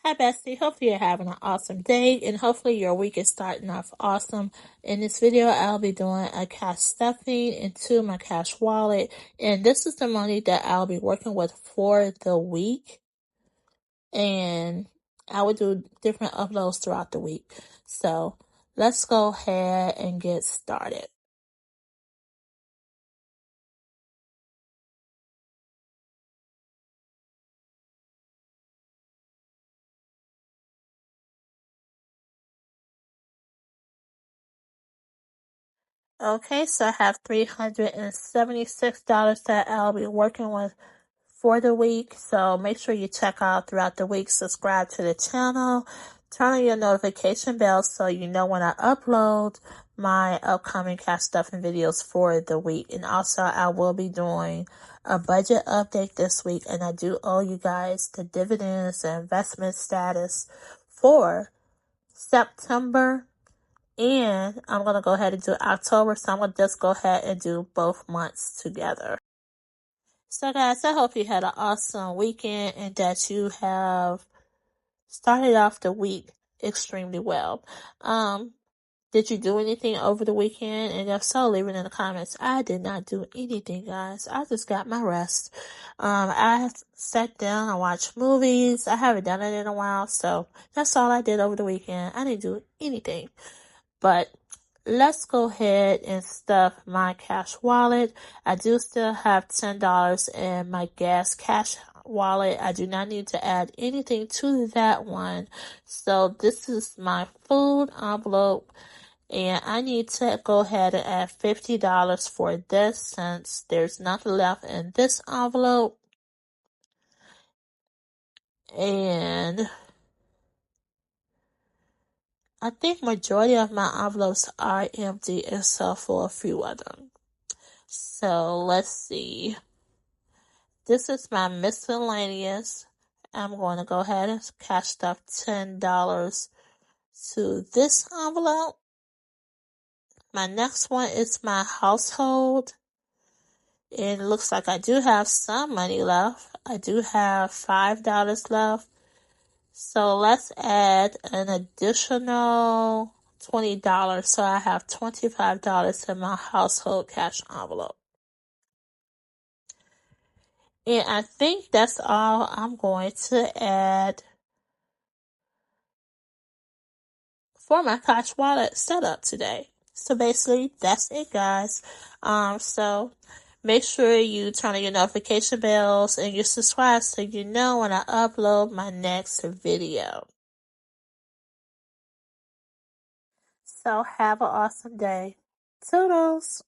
Hi, Bestie. Hopefully you're having an awesome day and hopefully your week is starting off awesome. In this video, I'll be doing a cash stuffing into my cash wallet. And this is the money that I'll be working with for the week. And I will do different uploads throughout the week. So let's go ahead and get started. Okay, so I have $376 that I'll be working with for the week. So make sure you check out throughout the week, subscribe to the channel, turn on your notification bell so you know when I upload my upcoming cash stuffing videos for the week. And also I will be doing a budget update this week, and I do owe you guys the dividends and investment status for September. And I'm going to go ahead and do October, so I'm going to just go ahead and do both months together. So guys, I hope you had an awesome weekend and that you have started off the week extremely well. Did you do anything over the weekend? And if so, leave it in the comments. I did not do anything, guys. I just got my rest. I sat down and watched movies. I haven't done it in a while, so that's all I did over the weekend. I didn't do anything. But let's go ahead and stuff my cash wallet. I do still have $10 in my gas cash wallet. I do not need to add anything to that one. So this is my food envelope, and I need to go ahead and add $50 for this since there's nothing left in this envelope. And I think majority of my envelopes are empty except for a few of them. So let's see. This is my miscellaneous. I'm going to go ahead and cash stuff $10 to this envelope. My next one is my household. And it looks like I do have some money left. I do have $5 left. So let's add an additional $20. So I have $25 in my household cash envelope. And I think that's all I'm going to add for my cash wallet setup today. So basically, that's it, guys. So make sure you turn on your notification bells and you subscribe so you know when I upload my next video. So have an awesome day. Toodles!